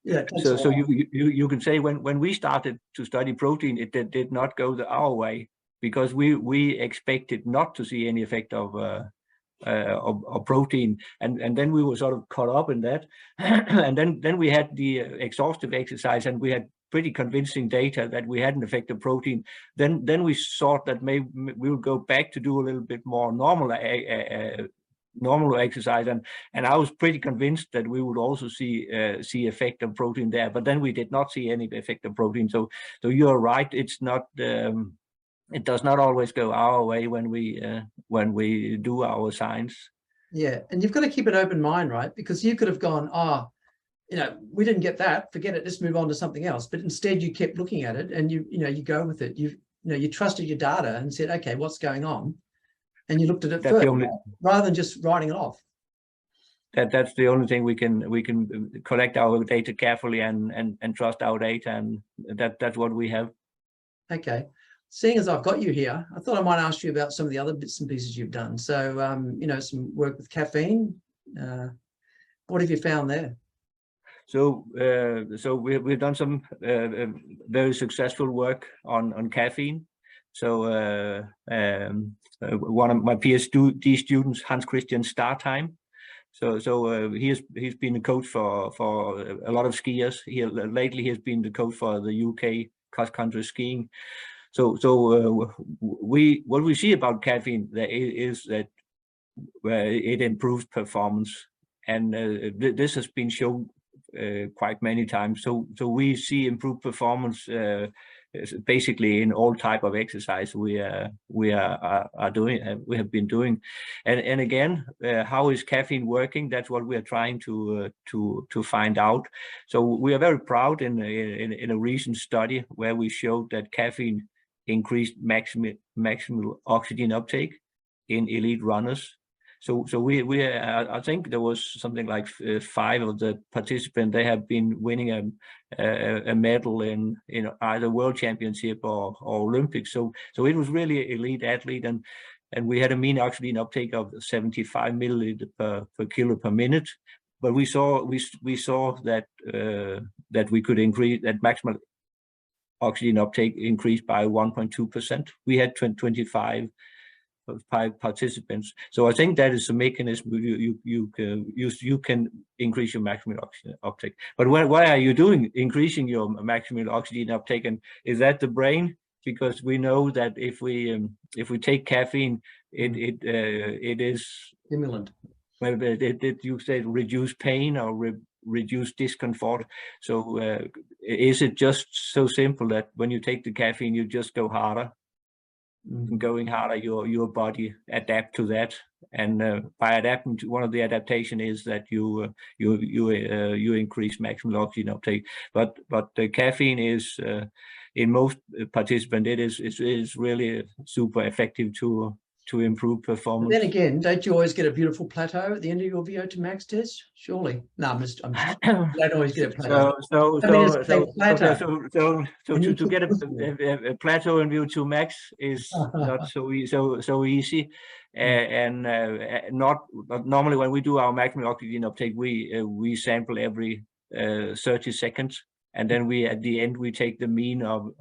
Yeah. So you can say when we started to study protein, it did not go our way, because we expected not to see any effect of protein, and then we were sort of caught up in that, and then we had the exhaustive exercise, and we had pretty convincing data that we had an effect of protein. Then we thought that maybe we would go back to do a little bit more normal exercise, and I was pretty convinced that we would also see effect of protein there, but then we did not see any effect of protein. So you're right, it's not it does not always go our way when we do our science. Yeah, and you've got to keep an open mind, right? Because you could have gone, oh, you know, we didn't get that, forget it, let's move on to something else. But instead you kept looking at it, and you go with it. You trusted your data and said, okay, what's going on? And you looked at it first, rather than just writing it off. That's the only thing we can collect our data carefully and trust our data, and that's what we have. Okay. Seeing as I've got you here, I thought I might ask you about some of the other bits and pieces you've done. So, you know, some work with caffeine. What have you found there? So we've done some very successful work on caffeine. So one of my PhD students, Hans Christian Startime. So he's been a coach for a lot of skiers. Lately he has been the coach for the UK cross-country skiing. So what we see about caffeine is that it improves performance, and this has been shown quite many times. So we see improved performance basically in all type of exercise we have been doing, and again, how is caffeine working? That's what we are trying to find out. So we are very proud in a recent study where we showed that caffeine increased maximal oxygen uptake in elite runners. So I think there was something like 5 of the participants. They have been winning a medal in either World Championship or Olympics. So it was really elite athlete, and we had a mean oxygen uptake of 75 milliliter per kilo per minute. But we saw that that we could increase that maximal oxygen uptake increased by 1.2%. We had 25 participants. So I think that is a mechanism you can increase your maximal oxygen uptake. But why are you increasing your maximal oxygen uptake? And is that the brain? Because we know that if we take caffeine, it is stimulant. Well, you say reduce pain or reduce discomfort. So is it just so simple that when you take the caffeine, you just go harder? Going harder, your body adapt to that, and by adapting to, one of the adaptation is that you increase maximal oxygen uptake. But the caffeine is in most participants it is really super effective to improve performance. But then again, don't you always get a beautiful plateau at the end of your VO2 max test? Surely. No, I'm just you don't always get a plateau. So to get a plateau in VO2 max is not so easy, and not normally when we do our maximal oxygen uptake, we sample every 30 seconds. And then at the end we take the mean of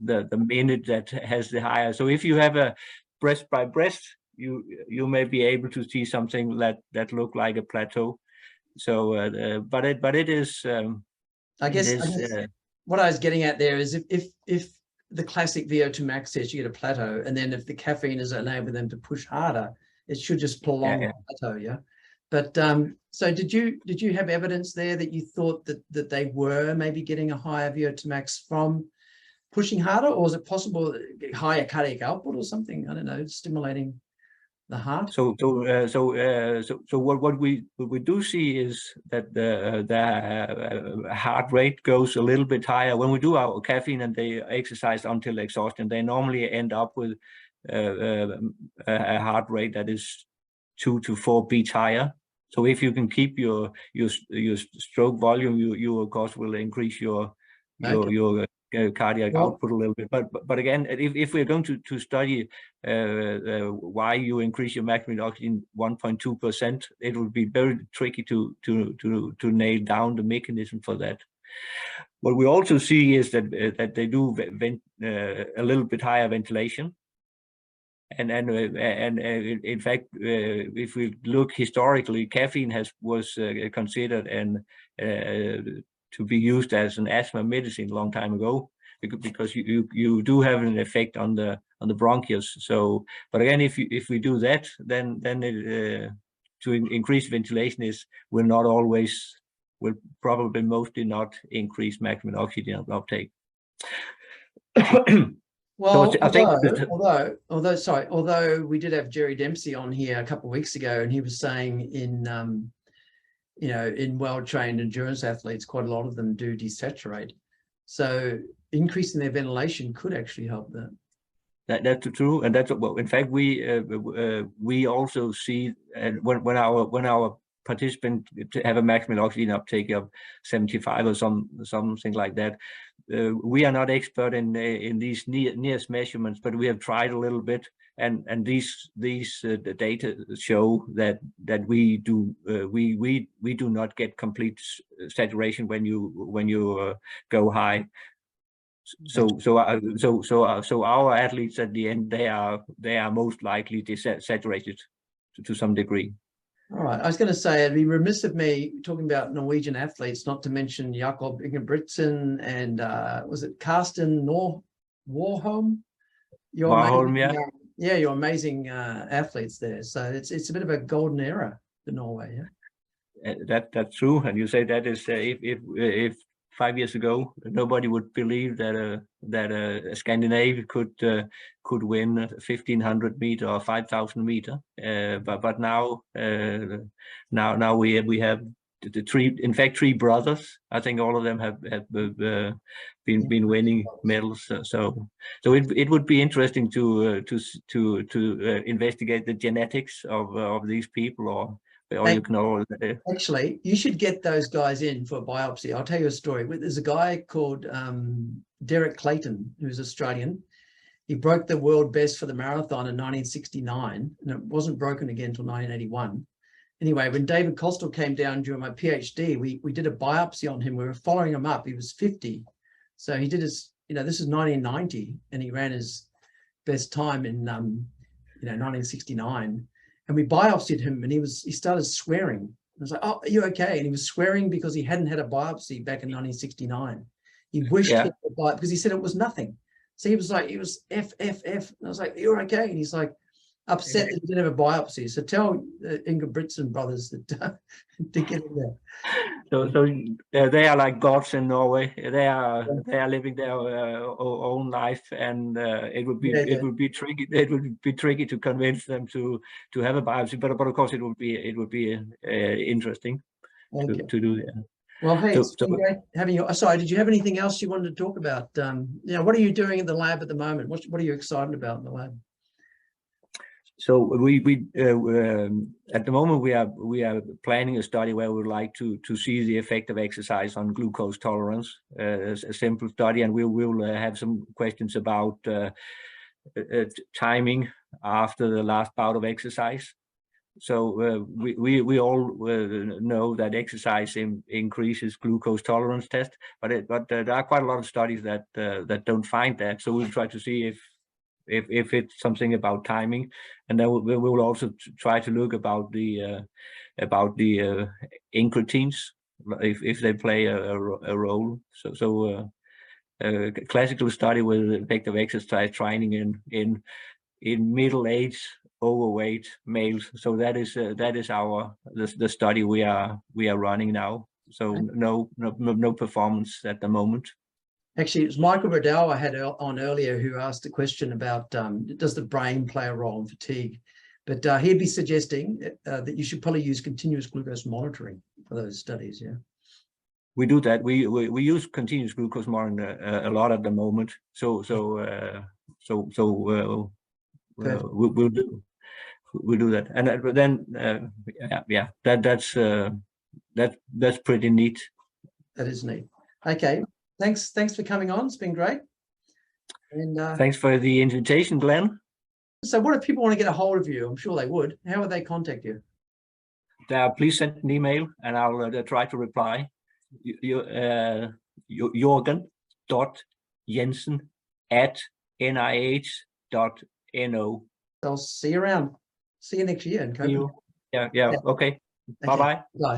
the minute that has the higher. So if you have a breast by breast, you may be able to see something that look like a plateau. So but it is I guess what I was getting at there is if the classic VO2 max test you get a plateau, and then if the caffeine is enabling them to push harder, it should just prolong the plateau. Yeah. But so did you have evidence there that you thought that they were maybe getting a higher VO2 max from pushing harder, or is it possible higher cardiac output or something? I don't know, stimulating the heart. So what we do see is that the heart rate goes a little bit higher when we do our caffeine and they exercise until exhaustion. They normally end up with a heart rate that is 2 to 4 beats higher. So if you can keep your stroke volume, you of course will increase your your cardiac output a little bit. But again, if we're going to study why you increase your maximum oxygen 1.2%, it would be very tricky to nail down the mechanism for that. What we also see is that they do a little bit higher ventilation. And in fact, if we look historically, caffeine was considered to be used as an asthma medicine a long time ago, because you do have an effect on the bronchus. So, but again, if we do that, then to increase ventilation will probably mostly not increase maximum oxygen uptake. Well, so although we did have Jerry Dempsey on here a couple of weeks ago, and he was saying in well-trained endurance athletes, quite a lot of them do desaturate. So increasing their ventilation could actually help that. That's true, and that's well. In fact, we also see when our participants have a maximum oxygen uptake of 75 or something like that. We are not expert in these nearest measurements, but we have tried a little bit, and these the data show that we do not get complete saturation when you go high. So our athletes at the end, they are most likely desaturated to some degree. All right, I was going to say it'd be remiss of me talking about Norwegian athletes not to mention Jakob Ingebrigtsen and was it Karsten Warholm? Warholm, yeah, your amazing athletes there. So it's a bit of a golden era for Norway. Yeah, that's true, and you say that is if 5 years ago nobody would believe that a Scandinavian could win 1,500 meter or 5,000 meter, but now we have the three brothers. I think all of them have been winning medals. So it would be interesting to investigate the genetics of these people, or you can all. Actually, you should get those guys in for a biopsy. I'll tell you a story. There's a guy called Derek Clayton, who's Australian. He broke the world best for the marathon in 1969, and it wasn't broken again until 1981. Anyway, when David Costel came down during my PhD, we did a biopsy on him. We were following him up. He was 50. So he did his, this is 1990, and he ran his best time in, 1969. And we biopsied him, and he started swearing. I was like, "Oh, are you okay?" And he was swearing because he hadn't had a biopsy back in 1969. He wished he had a biopsy because he said it was nothing. So he was F. And I was like, "You're okay?" And he's like upset that he didn't have a biopsy. So tell the Ingebrigtsen brothers that to get in there. So they are like gods in Norway. They are living their own life, and it would be tricky. It would be tricky to convince them to have a biopsy. But of course, it would be interesting to do that. Well, hey, it's been great having you. Sorry, did you have anything else you wanted to talk about? What are you doing in the lab at the moment? What are you excited about in the lab? So we at the moment we are planning a study where we would like to see the effect of exercise on glucose tolerance. A simple study, and we will have some questions about timing after the last bout of exercise. So we all know that exercise increases glucose tolerance test, but there are quite a lot of studies that don't find that. So we'll try to see if it's something about timing, and then we will also try to look about the incretins, if they play a role. So a classical study with the effect of exercise training in middle-aged overweight males. So that is the study we are running now. So no performance at the moment. Actually, it was Michael Riddell I had on earlier who asked a question about does the brain play a role in fatigue? But he'd be suggesting that you should probably use continuous glucose monitoring for those studies. Yeah, we do that. We use continuous glucose monitoring a lot at the moment. So we'll do that, and then that's pretty neat. That is neat. Okay. thanks for coming on. It's been great. And Thanks for the invitation, Glenn. so what if people want to get a hold of you? I'm sure they would. How would they contact you? Please send an email and I'll try to reply. Jørgen.Jensen@nih.no. I'll see you around. See you next year in Copenhagen. Yeah. Okay. Bye-bye. Bye.